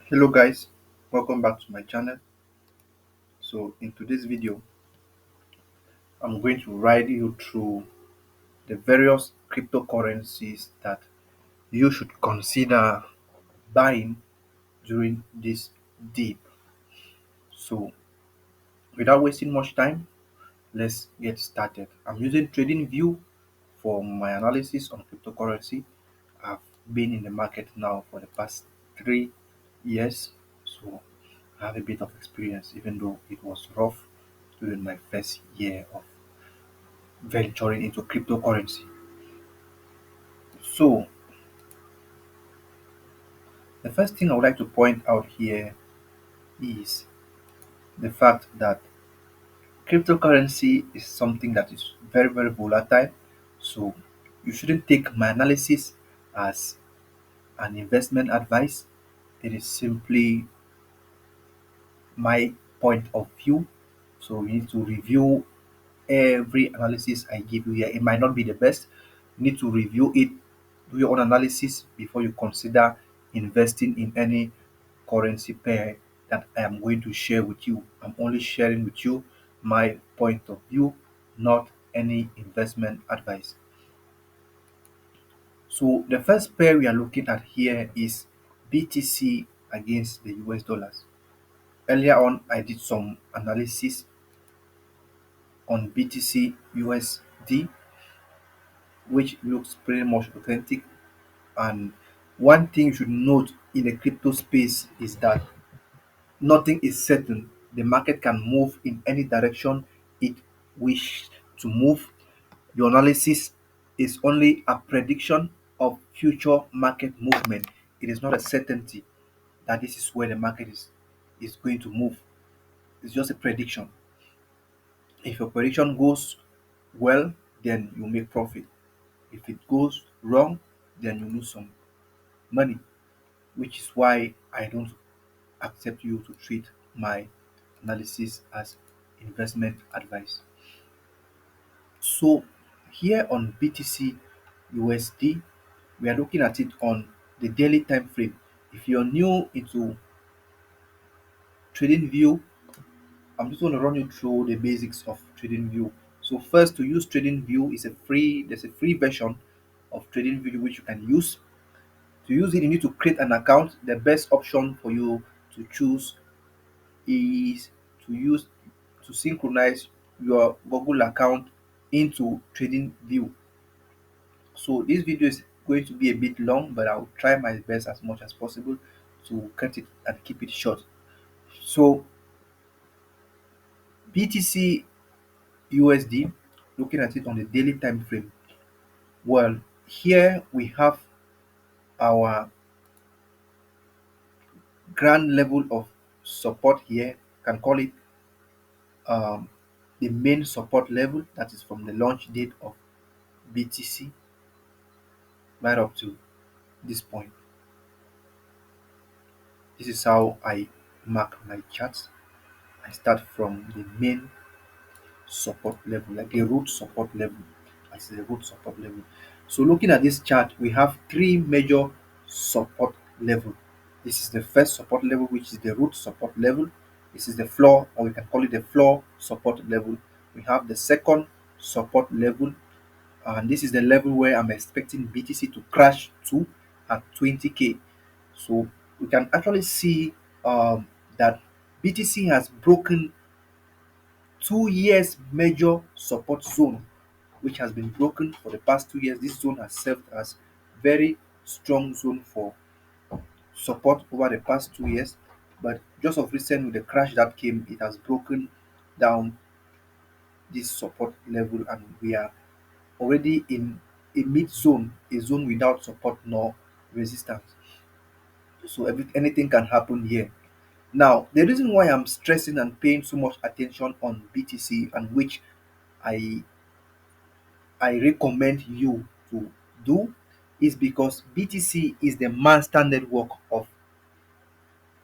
Hello guys, welcome back to my channel. So in today's video, I'm going to ride you through the various cryptocurrencies that you should consider buying during this dip. So without wasting much time, let's get started. I'm using TradingView for my analysis on cryptocurrency. I've been in the market now for the past 3 years, so I have a bit of experience, even though it was rough during my first year of venturing into cryptocurrency. So, the first thing I would like to point out here is the fact that cryptocurrency is something that is very, very volatile. So, you shouldn't take my analysis as an investment advice. It is simply my point of view. So, you need to review every analysis I give you here. It might not be the best. You need to review it, do your own analysis before you consider investing in any currency pair that I am going to share with you. I'm only sharing with you my point of view, not any investment advice. So the first pair we are looking at here is BTC against the US dollars. Earlier on, I did some analysis on BTC USD, which looks pretty much authentic. And one thing you should note in the crypto space is that nothing is certain. The market can move in any direction it wishes to move. Your analysis is only a prediction of future market movement. It is not a certainty that this is where the market is going to move. It's just a prediction. If your prediction goes well, then you make profit. If it goes wrong, then you lose some money, which is why I don't accept you to treat my analysis as investment advice. So here on BTC USD, we are looking at it on the daily time frame. If you're new into TradingView, I'm just going to run you through the basics of TradingView. So first, to use TradingView is there's a free version of TradingView which you can use. To use it, you need to create an account. The best option for you to choose is to synchronize your Google account into TradingView. So this video is going to be a bit long, but I'll try my best as much as possible to cut it and keep it short. So BTC USD, looking at it on the daily time frame. Well, here we have our grand level of support here. Can call it um, the main support level, that is from the launch date of BTC right up to this point. This is how I mark my charts. I start from the main support level, like a root support level. That's the root support level. So looking at this chart, we have three major support level. This is the first support level, which is the root support level. This is the floor, or we can call it the floor support level. We have the second support level, and this is the level where I'm expecting BTC to crash to at 20k. So we can actually see that BTC has broken 2 years major support zone, which has been broken for the past 2 years. This zone has served as very strong zone for support over the past 2 years, but just of recent with the crash that came, it has broken down this support level, and we are already in a mid zone, a zone without support nor resistance. So anything can happen here. Now, the reason why I'm stressing and paying so much attention on BTC, and which I I recommend you to do, is because BTC is the master network of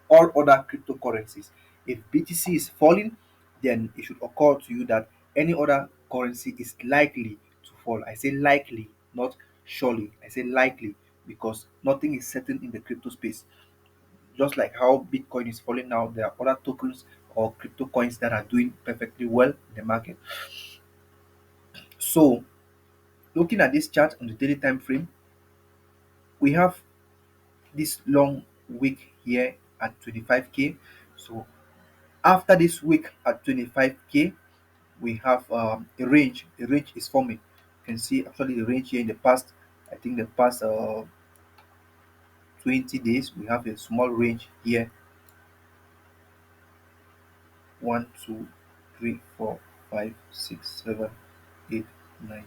all other cryptocurrencies. If BTC is falling, then it should occur to you that any other currency is likely to fall. I say likely, not surely. I say likely because nothing is certain in the crypto space. just like how Bitcoin is falling now, there are other tokens or crypto coins that are doing perfectly well in the market. So, looking at this chart on the daily time frame, we have this long wick here at 25k. So, after this wick at 25k, we have a range. A range is forming. You can see actually the range here in the past. I think the past 20 days, we have a small range here. 1, 2, 3, 4, 5, 6, 7, 8, 9.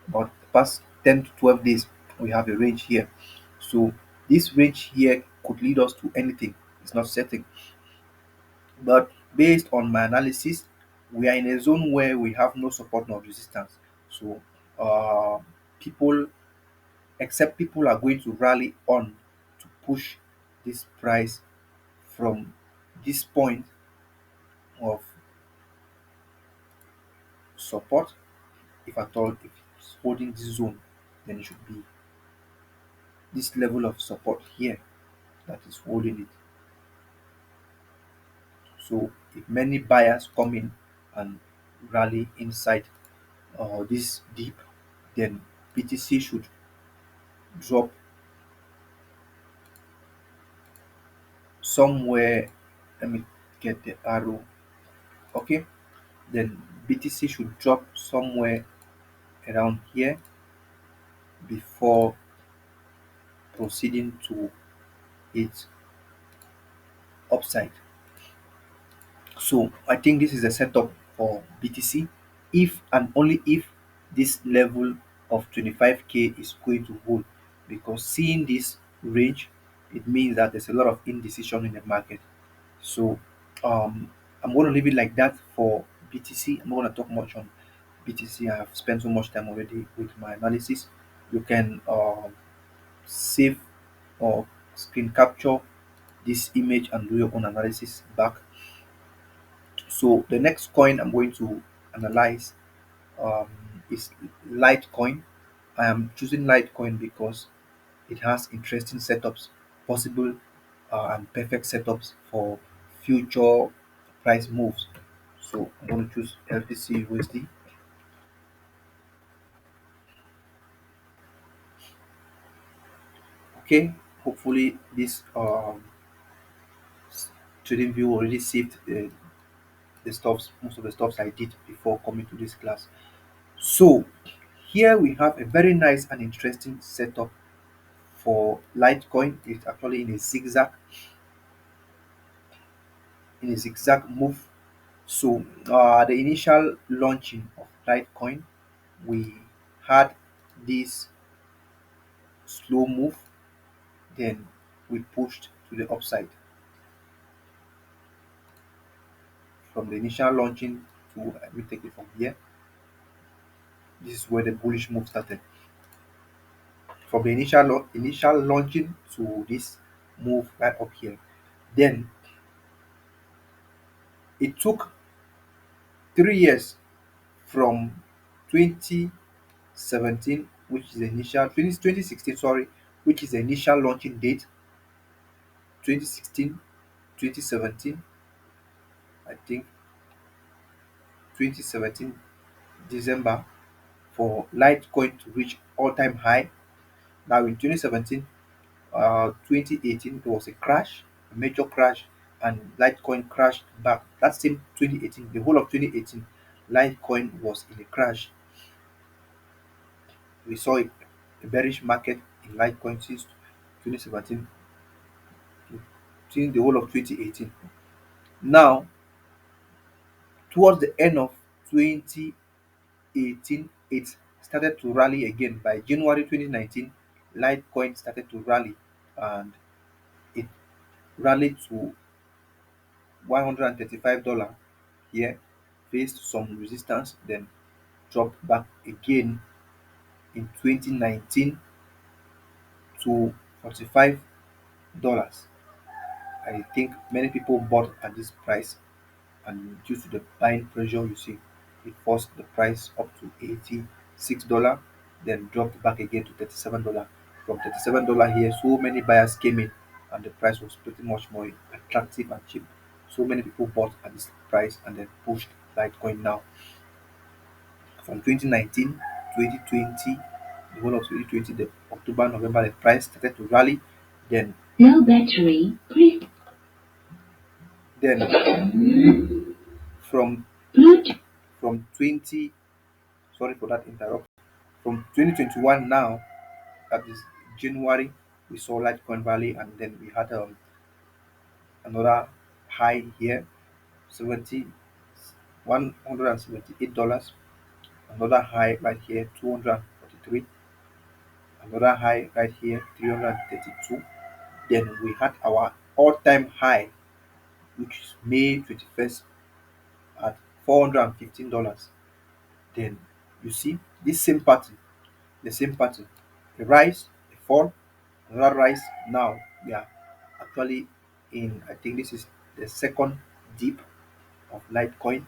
About the past 10 to 12 days, we have a range here. So this range here could lead us to anything. It's not certain. But based on my analysis, we are in a zone where we have no support nor resistance. So uh, people, except people are going to rally on to push this price from this point of support. If at all, if it's holding this zone, then it should be this level of support here that is holding it. So if many buyers come in and rally inside this deep, then BTC should drop somewhere. Let me get the arrow. Okay, then BTC should drop somewhere around here before proceeding to its upside. So I think this is a setup for BTC if and only if this level of 25k is going to hold, because seeing this range, it means that there's a lot of indecision in the market. So I'm going to leave it like that for BTC. I'm not going to talk much on BTC. I have spent so much time already with my analysis. You can save or screen capture this image and do your own analysis back. So the next coin I'm going to analyze um, is Litecoin. I am choosing Litecoin because it has interesting setups, possible and perfect setups for future price moves. So I'm going to choose LTC USD. Okay, hopefully this trading view already saved the stuffs, most of the stuffs I did before coming to this class. So here we have a very nice and interesting setup for Litecoin. It's actually in a zigzag move. So the initial launching of Litecoin, we had this slow move, then we pushed to the upside from the initial launching to let me take it from here. This is where the bullish move started. From the initial launching to this move right up here. Then it took 3 years from 2017, which is the initial 2016, sorry, which is the initial launching date, 2016, 2017, I think 2017 December, for Litecoin to reach all-time high. Now in 2017, 2018, there was a crash, a major crash, and Litecoin crashed back. That same 2018, the whole of 2018, Litecoin was in a crash. We saw a bearish market in Litecoin since 2017 since the whole of 2018. Now, towards the end of 2018, it started to rally again. By January 2019, Litecoin started to rally and it rallied to $135 here, faced some resistance, then dropped back again in 2019 to $45. I think many people bought at this price, and due to the buying pressure, you see, it forced the price up to $86, then dropped back again to $37. From $37 here, so many buyers came in and the price was pretty much more attractive and cheap. So many people bought at this price and then pushed Litecoin now. From 2019, 2020, the whole of 2020, the October, November, the price started to rally. Then, low battery, please. then from from 20, sorry for that interrupt. From 2021 now, that is January, we saw Litecoin Valley, and then we had another high here, 70, $178. Another high right here, 243. Another high right here, 332. Then we had our all-time high, which is May 21st at $415. Then you see this same pattern, the same pattern. A rise, a fall, another rise. Now we are actually in, I think this is the second dip of Litecoin.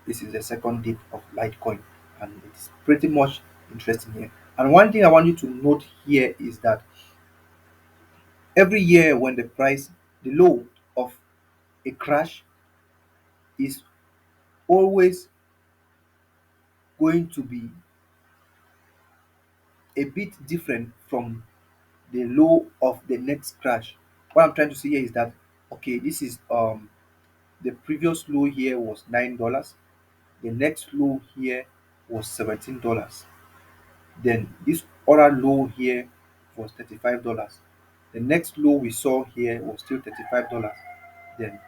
This is the second dip of Litecoin, and it's pretty much interesting here. And one thing I want you to note here is that every year when the price, the low of a crash is always going to be a bit different from the low of the next crash. What I'm trying to say here is that okay, this is the previous low here was $9. The next low here was $17. Then this other low here was $35. The next low we saw here was still $35. Then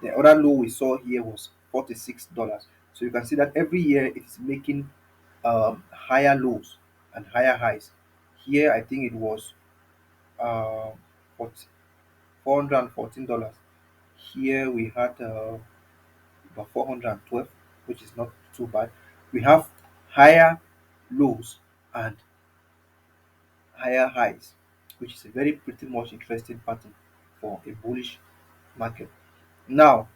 the other low we saw here was $46. So you can see that every year it is making higher lows and higher highs. Here I think it was uh, 40 $414. Here we had about 412, which is not too bad. We have higher lows and higher highs, which is a very pretty much interesting pattern for a bullish market. Now,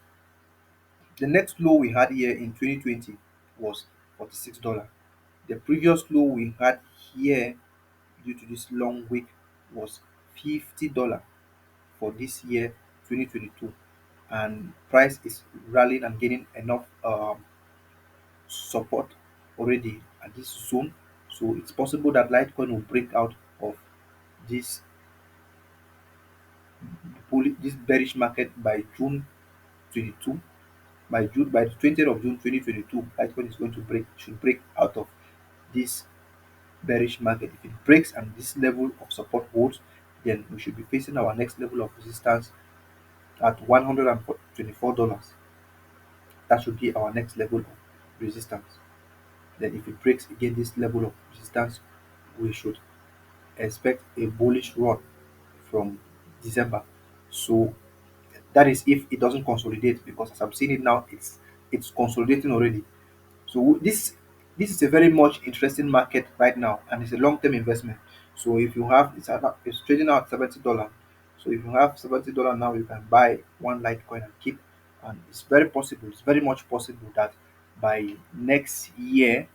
the next low we had here in 2020 was $46. The previous low we had here due to this long week was $50 for this year 2022, and price is rallying and gaining enough support already at this zone. So it's possible that Litecoin will break out of this this bearish market by June 22. By the 20th of June 2022, Litecoin is going to should break out of this bearish market. If it breaks and this level of support holds, then we should be facing our next level of resistance at $124. That should be our next level of resistance. Then if it breaks again this level of resistance, we should expect a bullish run from December. So that is if it doesn't consolidate, because as I'm seeing it now, it's consolidating already. So this is a very much interesting market right now, and it's a long-term investment. So if you have it's trading out $70. So if you have $70 now, you can buy one Litecoin and keep. And it's very possible, it's very much possible that by next year,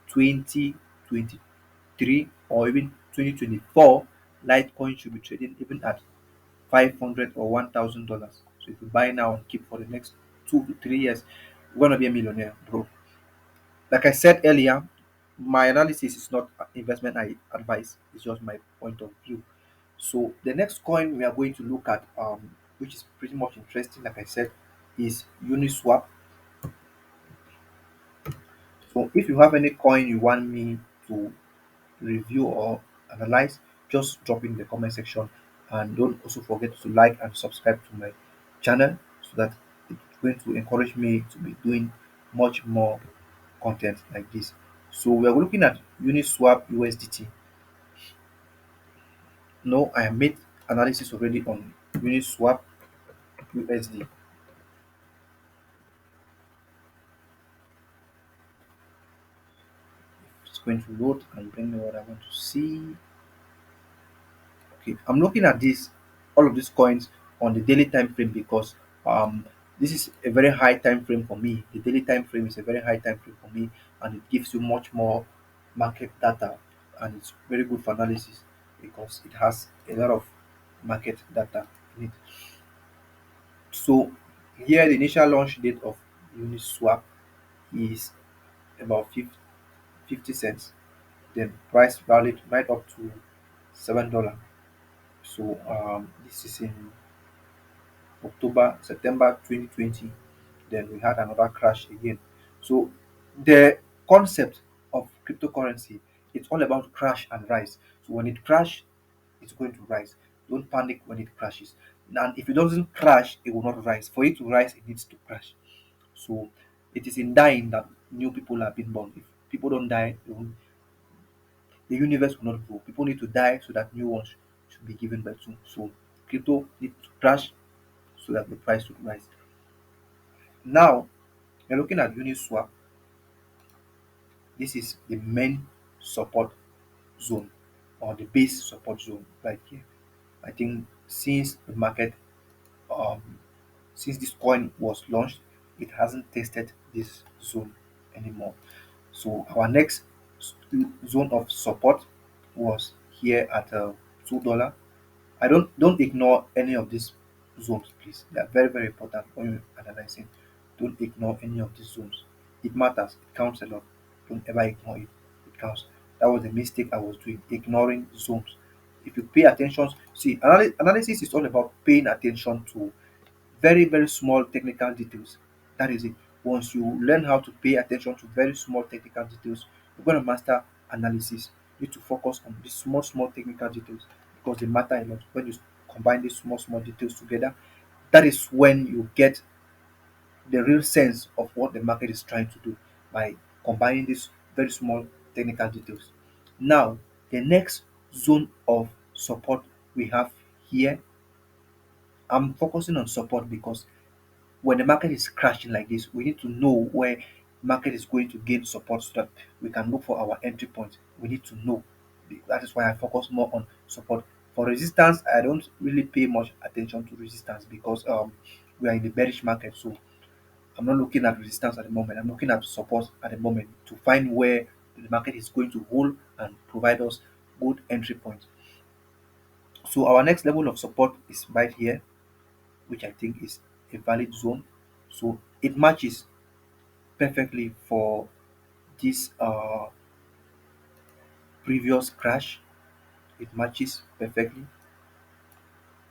2023 or even 2024, Litecoin should be trading even at 500 or $1,000. So if you buy now and keep for the next 2 to 3 years, you're gonna be a millionaire, bro. Like I said earlier, my analysis is not investment advice, it's just my point of view. So the next coin we are going to look at, which is pretty much interesting, like I said, is Uniswap. So if you have any coin you want me to review or analyze, just drop in the comment section, and don't also forget to like and subscribe to my channel so that it's going to encourage me to be doing much more content like this. So we are looking at Uniswap USDT. No, I have made analysis already on Uniswap USD. It's going to load and bring me what I want to see. Okay, I'm looking at this, all of these coins on the daily time frame, because this is a very high time frame for me. The daily time frame is a very high time frame for me, and it gives you much more market data, and it's very good for analysis because it has a lot of market data. in it. So here the initial launch date of Uniswap is about 50 cents. Then price valued right up to $7. So this is in September 2020. Then we had another crash again. So the concept of cryptocurrency, it's all about crash and rise. So when it crash, it's going to rise. Don't panic when it crashes. And if it doesn't crash, it will not rise. For it to rise, it needs to crash. So it is in dying that new people are being born. If people don't die, the universe will not grow. People need to die so that new ones should be given birth to. So crypto needs to crash so that the price would rise. Now you're looking at Uniswap. This is the main support zone or the base support zone right here. I think um, since this coin was launched, it hasn't tested this zone anymore. So our next zone of support was here at $2. I don't ignore any of these zones, please. They are very, very important when you're analyzing. Don't ignore any of these zones. It matters. It counts a lot. Don't ever ignore it. It counts. That was the mistake I was doing, ignoring zones. If you pay attention, see, analysis is all about paying attention to very, very small technical details. That is it. Once you learn how to pay attention to very small technical details, you're going to master analysis. You need to focus on these small, small technical details because they matter a lot. When you combine these small, small details together, that is when you get the real sense of what the market is trying to do by combining these very small technical details. Now, the next zone of support we have here, I'm focusing on support because when the market is crashing like this, we need to know where market is going to gain support so that we can look for our entry point. We need to know. That is why I focus more on support. For resistance, I don't really pay much attention to resistance because we are in the bearish market. So I'm not looking at resistance at the moment. I'm looking at support at the moment to find where the market is going to hold and provide us good entry points. So our next level of support is right here, which I think is a valid zone. So it matches perfectly for this previous crash. It matches perfectly.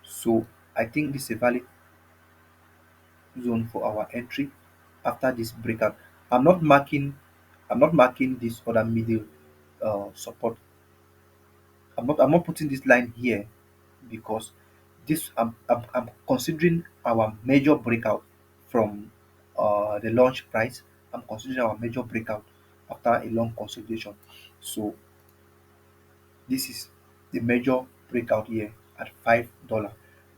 So I think this is a valid zone for our entry after this breakout. I'm not marking I'm not marking this other middle support. I'm not putting this line here because I'm considering our major breakout from the launch price. I'm considering our major breakout after a long consolidation. So this is the major breakout here at $5,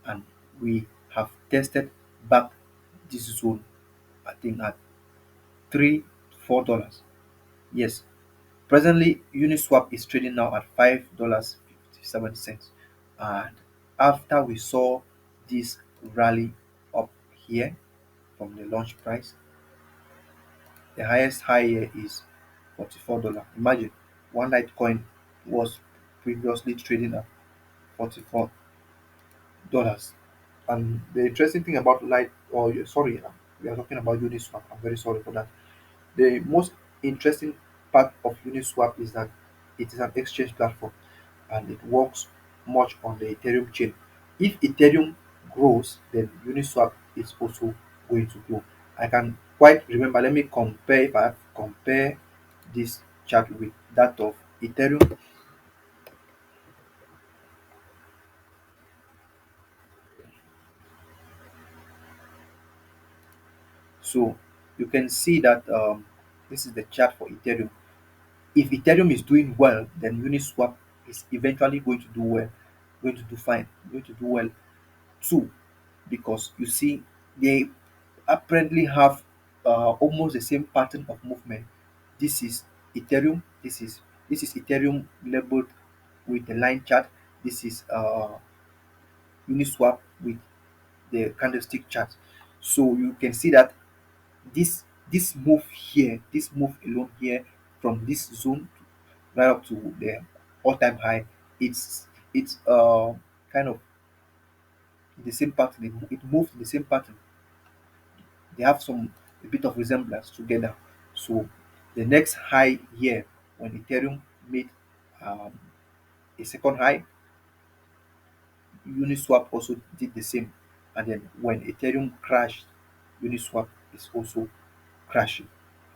and we have tested back this zone. I think at $3 4. Yes, presently Uniswap is trading now at $5.57, and after we saw this rally up here from the launch price, the highest high here is $44. Imagine one Litecoin was previously trading at $44. And the interesting thing about Light, or sorry, we are talking about Uniswap. I'm very sorry for that. The most interesting part of Uniswap is that it is an exchange platform and it works much on the Ethereum chain. If Ethereum grows, then Uniswap is also going to grow. I can quite remember, let me compare, if I have to compare this chart with that of Ethereum. So you can see that this is the chart for Ethereum. If Ethereum is doing well, then Uniswap is eventually going to do well, going to do fine, going to do well too, because you see they apparently have almost the same pattern of movement. This is Ethereum. This is Ethereum labeled with the line chart. This is Uniswap with the candlestick chart. So you can see that this this move here, this move alone here from this zone right up to the all-time high, it's kind of the same pattern. It moves the same pattern. They have some a bit of resemblance together. So the next high here, when Ethereum made um, a second high, Uniswap also did the same. And then when Ethereum crashed, Uniswap is also crashing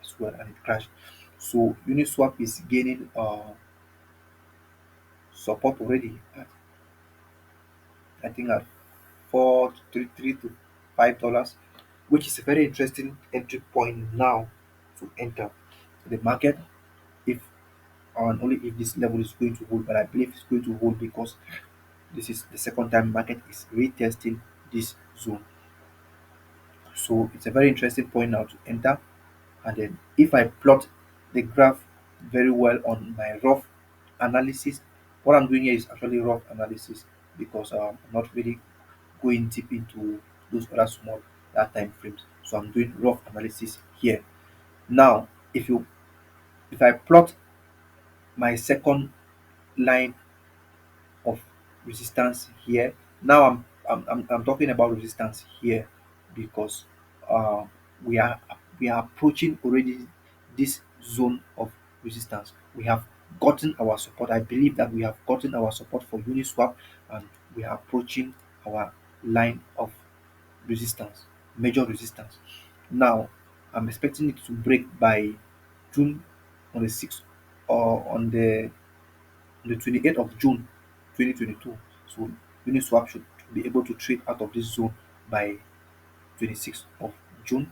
as well, and it crashed. So Uniswap is gaining support already at, I think, at 4 3 3 to $5, which is a very interesting entry point now to enter the market, if and only if this level is going to hold. But I believe it's going to hold because this is the second time market is retesting this zone. So it's a very interesting point now to enter. And then if I plot the graph very well on my rough analysis, what I'm doing here is actually rough analysis because I'm not really going deep into those other small that time frames. So I'm doing rough analysis here. Now, if I plot my second line of resistance here. Now I'm talking about resistance here because uh, we are we are approaching already this zone of resistance. We have gotten our support. I believe that we have gotten our support for Uniswap, and we are approaching our line of resistance, major resistance. Now I'm expecting it to break by June on the 6th, or on the 28th of June 2022. So Uniswap should be able to trade out of this zone by 26th of June.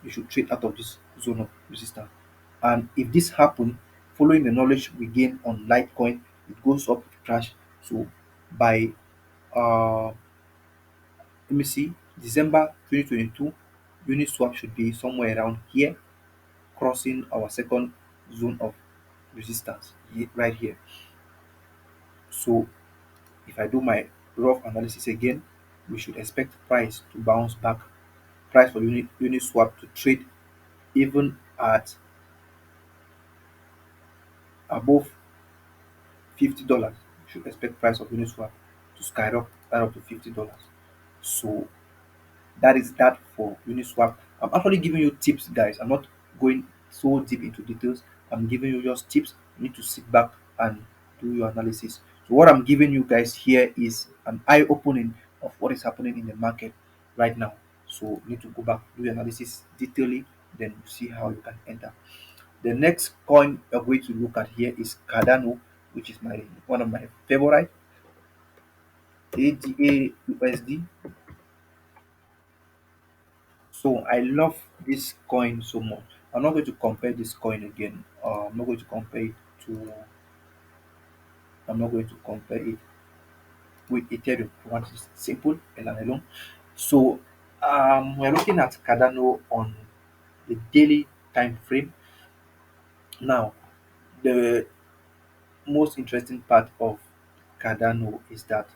You should trade out of this zone of resistance. And if this happens, following the knowledge we gain on Litecoin, it goes up, it crash. So by let me see, December 2022, Uniswap should be somewhere around here, crossing our second zone of resistance right here. So if I do my rough analysis again, we should expect price to bounce back, price for Uniswap to trade even at above $50. We should expect price of Uniswap to skyrocket right up to $50. So that is that for Uniswap. I'm actually giving you tips, guys. I'm not going so deep into details. I'm giving you just tips. You need to sit back and do your analysis. So what I'm giving you guys here is an eye opening of what is happening in the market right now. So you need to go back, do your analysis detailedly, then you see how you can enter. The next coin you're going to look at here is Cardano, which is my one of my favorite, ADA USD. So I love this coin so much. I'm not going to compare this coin again. I'm not going to compare it to. I'm not going to compare it with Ethereum. I want it simple and alone. So we're looking at Cardano on the daily time frame. Now, the most interesting part of Cardano is that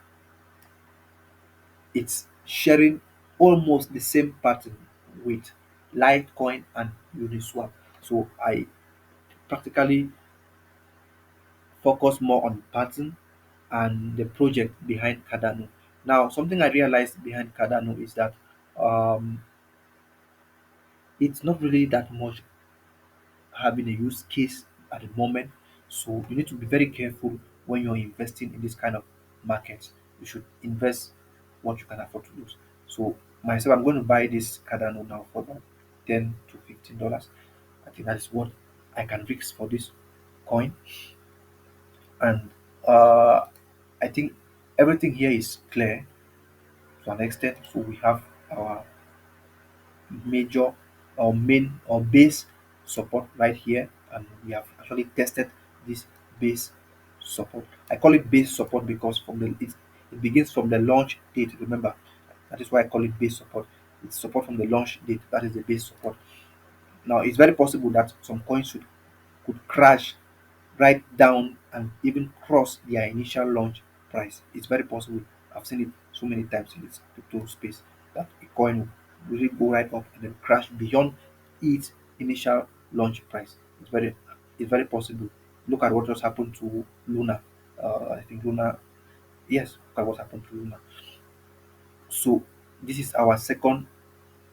it's sharing almost the same pattern with Litecoin and Uniswap. So I practically focus more on pattern and the project behind Cardano. Now, something I realized behind Cardano is that um, it's not really that much having a use case at the moment. So you need to be very careful when you're investing in this kind of markets. You should invest what you can afford to lose. So myself, I'm going to buy this Cardano now for about $10 to $15. I think that is what I can risk for this coin. And uh, I think everything here is clear to an extent. So we have our major or main or base support right here, and we have actually tested this base support. I call it base support because it begins from the launch date. Remember, that is why I call it base support. It's support from the launch date. That is the base support. Now it's very possible that some coins could crash right down and even cross their initial launch price. It's very possible. I've seen it so many times in this crypto space that a coin will really go right up and then crash beyond its initial launch price. It's very possible. Look at what just happened to Luna. I think Luna. Yes, look at what happened to Luna. So this is our second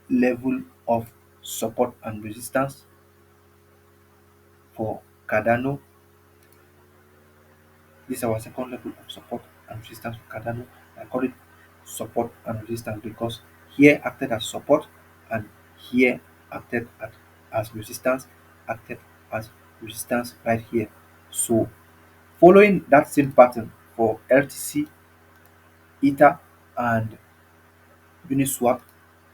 level of support and resistance for Cardano. This is our second level of support and resistance for Cardano. I call it support and resistance because here acted as support and here acted as resistance, acted as resistance right here. So following that same pattern for LTC, Ether, and Uniswap,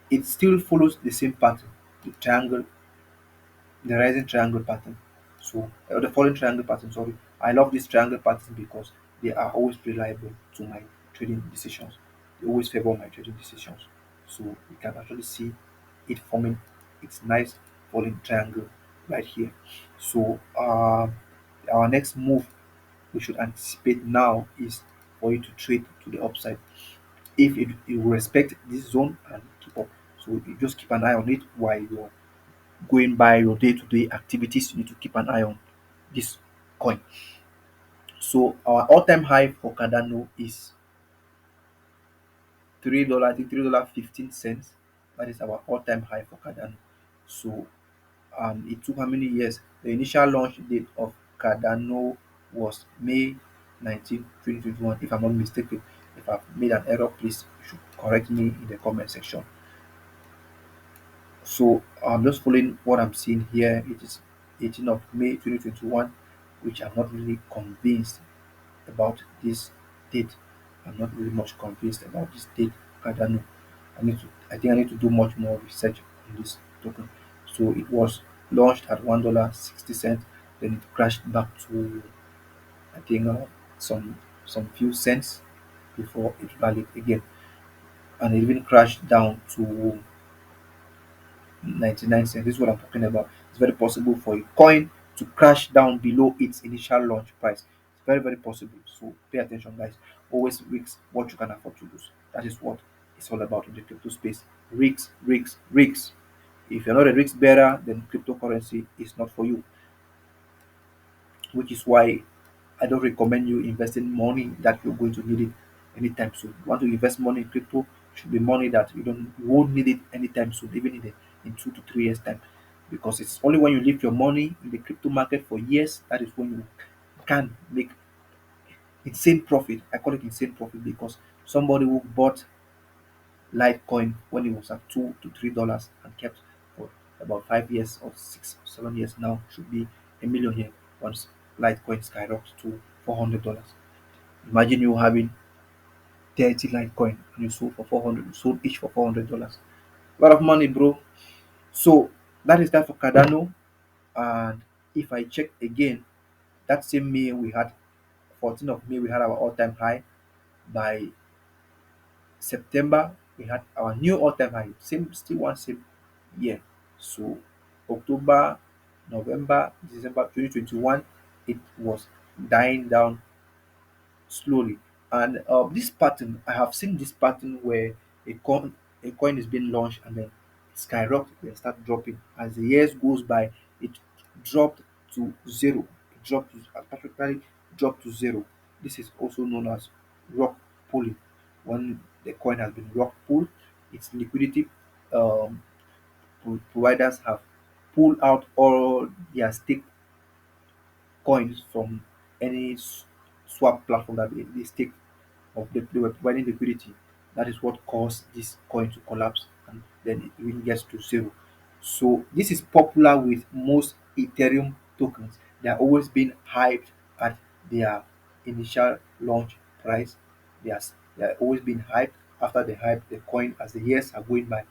it still follows the same pattern, the triangle, the rising triangle pattern. So the falling triangle pattern, sorry. I love this triangle pattern because they are always reliable to my trading decisions. They always favor my trading decisions. So you can actually see it forming its nice falling triangle right here. So our next move we should anticipate now is for you to trade to the upside. If it will respect this zone and keep up, so you just keep an eye on it while you're going by your day-to-day activities. You need to keep an eye on this coin. So our all-time high for Cardano is $3. I think $3.15. That is our all-time high for Cardano. So it took how many years? The initial launch date of Cardano was May 19, 2021, if I'm not mistaken. If I've made an error, please you should correct me in the comment section. So I'm just following what I'm seeing here. It is 18th of May 2021, which I'm not really convinced about this date. I'm not really much convinced about this date. Cardano. I think I need to do much more research on this token. So it was launched at $1.60, then it crashed back to I think some few cents before it rallied again, and it even crashed down to 99 cents. This is what I'm talking about. It's very possible for a coin to crash down below its initial launch price. It's very, very possible. So pay attention, guys. Always risk what you can afford to lose. That is what it's all about in the crypto space. Risks, risks, risks. If you're not a risk bearer, then cryptocurrency is not for you, which is why I don't recommend you investing money that you're going to need it anytime soon. You want to invest money in crypto, should be money that you won't need it anytime soon, even in 2 to 3 years time. Because it's only when you leave your money in the crypto market for years that is when you can make insane profit. I call it insane profit because somebody who bought Litecoin when it was at $2 to $3 and kept for about 5 years or 6 7 years now should be a millionaire once Litecoin skyrockets to $400. Imagine you having 30 Litecoin and you sold for 400, you sold each for $400. A lot of money, bro. So that is that for Cardano. And if I check again, that same May we had 14th of May we had our all-time high. By September, we had our new all-time high. Same, still one same year. So October, November, December 2021, it was dying down slowly. And this pattern, I have seen this pattern where a coin is being launched and then skyrocket then start dropping. As the years goes by, it dropped to zero. It dropped to practically dropped to zero. This is also known as rock pulling. When the coin has been rock pulled, its liquidity um, providers have pulled out all their stake coins from any swap platform that they stake of they were providing liquidity. That is what caused this coin to collapse and then it even gets to zero. So this is popular with most Ethereum tokens. They are always being hyped at their initial launch price. They are always being hyped. After the hype, the coin, as the years are going by,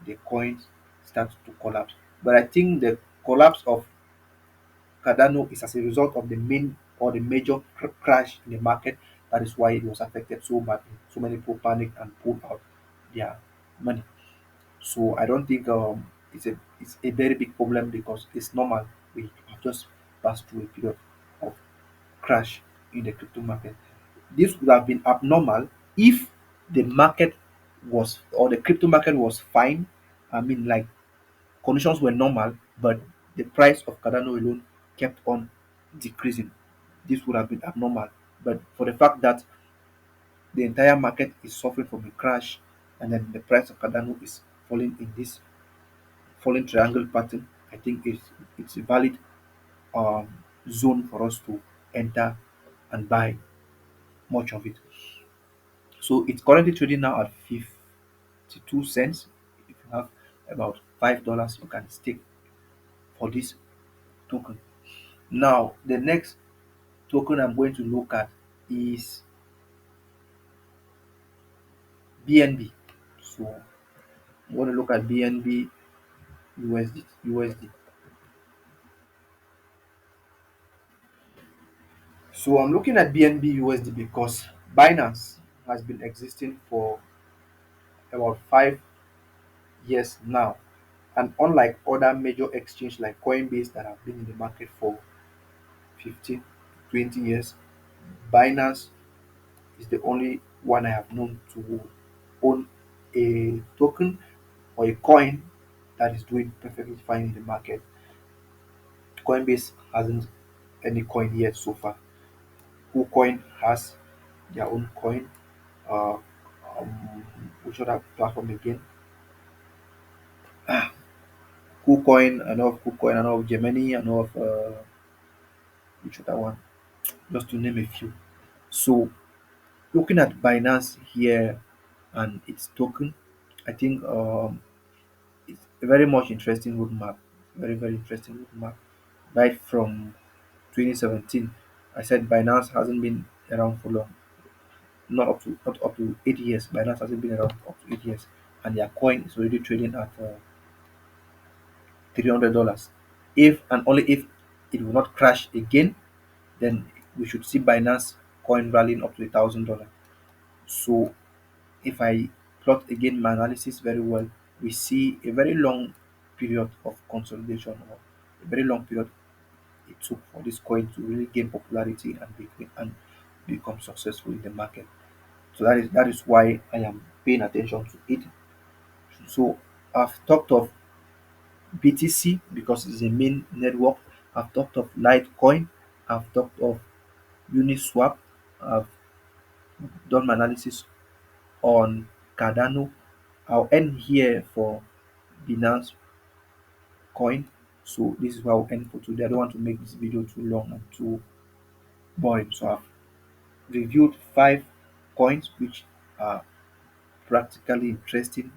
the coins start to collapse. But I think the collapse of Cardano is as a result of the main or the major crash in the market. That is why it was affected so badly. So many people panicked and pulled out their money. So I don't think it's a very big problem because it's normal. We have just passed through a period of crash in the crypto market. This would have been abnormal if the market was or the crypto market was fine. I mean, like conditions were normal, but the price of Cardano alone kept on decreasing. This would have been abnormal. But for the fact that the entire market is suffering from a crash, and then the price of Cardano is falling in this falling triangle pattern, I think it's a valid um, zone for us to enter and buy much of it. So it's currently trading now at 52 cents. If you have about $5, you can stake for this token. Now, the next token I'm going to look at is BNB. So I'm going to look at BNB USD. So I'm looking at BNB USD because Binance has been existing for about 5 years now. And unlike other major exchanges like Coinbase that have been in the market for 15 to 20 years, Binance is the only one I have known to own a token or a coin that is doing perfectly fine in the market. Coinbase hasn't any coin yet so far. KuCoin has their own coin. Uh, which other platform again? KuCoin, I know of KuCoin, I know of Gemini, I know of which other one? Just to name a few. So looking at Binance here and its token, I think it's a very much interesting roadmap. Very interesting roadmap. Right from 2017, I said Binance hasn't been around for long. Not up to 8 years. Binance hasn't been around up to 8 years, and their coin is already trading at $300. If and only if it will not crash again, then we should see Binance coin rallying up to $1,000. So if I plot again my analysis very well, we see a very long period of consolidation, or a very long period it took for this coin to really gain popularity and become successful in the market. So that is why I am paying attention to it. So I've talked of BTC because it's the main network. I've talked of Litecoin. I've talked of Uniswap. I've done my analysis on Cardano. I'll end here for Binance Coin. So this is where I'll end for today. I don't want to make this video too long and too boring. So I've reviewed 5 coins which are practically interesting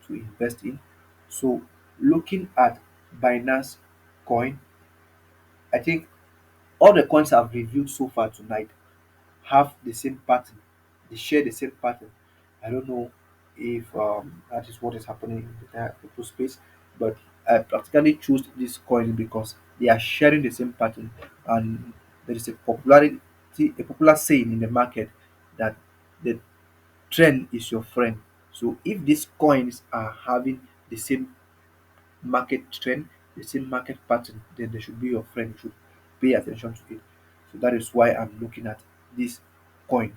to invest in. So looking at Binance Coin, I think all the coins I've reviewed so far tonight have the same pattern. They share the same pattern. I don't know if that is what is happening in the entire crypto space, but I practically choose this coin because they are sharing the same pattern, and there is a popular saying in the market that the trend is your friend. So if these coins are having the same market trend, the same market pattern, then they should be your friend. You should pay attention to it. So that is why I'm looking at this coin.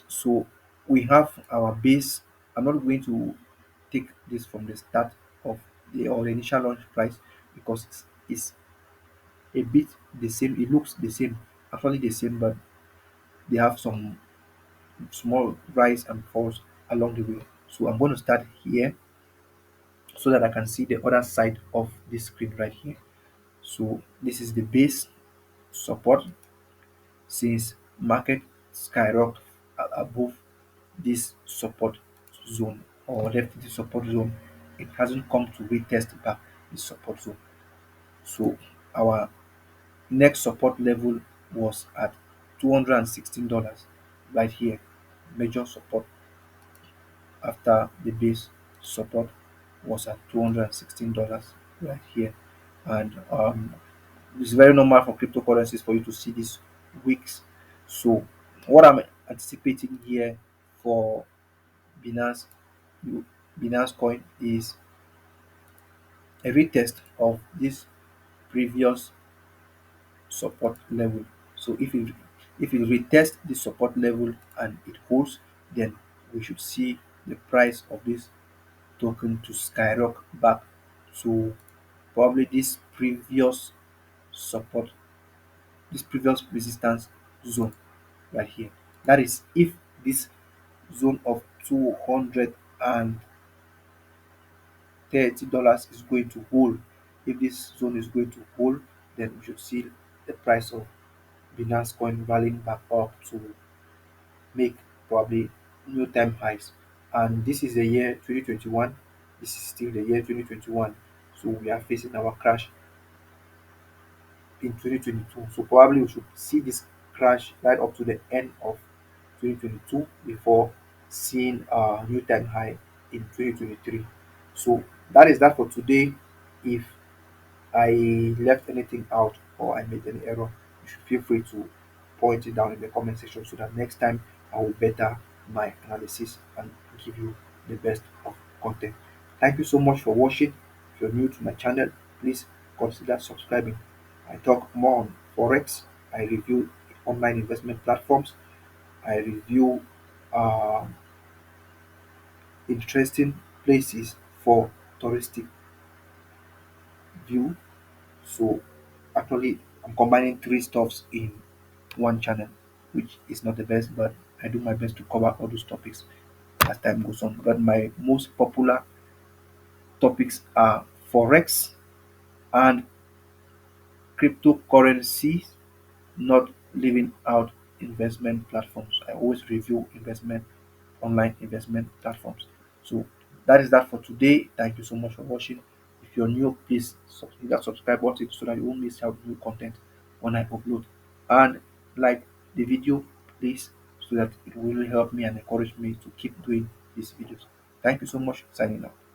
So we have our base. I'm not going to take this from the start of the initial launch price because it's a bit the same. It looks the same, actually the same, but they have some small rise and falls along the way. So I'm going to start here so that I can see the other side of this screen right here. So this is the base support. Since market skyrocketed above this support zone or left the support zone, it hasn't come to retest back the support zone. So our next support level was at $216 right here. Major support after the base support was at $216 right here. And it's very normal for cryptocurrencies for you to see these wicks. So what I'm anticipating here for Binance Binance coin is a retest of this previous support level. So if it retests the support level and it holds, then we should see the price of this token to skyrocket back to probably support this previous resistance zone right here. That is if this zone of $200 and $30 is going to hold. If this zone is going to hold, then we should see the price of Binance Coin rallying back up to make probably new time highs. And this is the year 2021. This is still the year 2021. So we are facing our crash in 2022. So probably we should see this crash right up to the end of 2022 before seeing a new time high in 2023. So that is that for today. If I left anything out or I made any error, you should feel free to point it down in the comment section so that next time I will better my analysis and give you the best of content. Thank you so much for watching. If you're new to my channel, please consider subscribing. I talk more on Forex. I review online investment platforms. I review uh, interesting places for touristic view. So actually, I'm combining three stuffs in one channel, which is not the best, but I do my best to cover all those topics as time goes on. But my most popular topics are forex and cryptocurrencies, not leaving out investment platforms. I always review investment online investment platforms. So that is that for today. Thank you so much for watching. If you're new, please hit that subscribe button so that you won't miss out new content when I upload. And like the video, please, so that it will really help me and encourage me to keep doing these videos. Thank you so much. Signing out.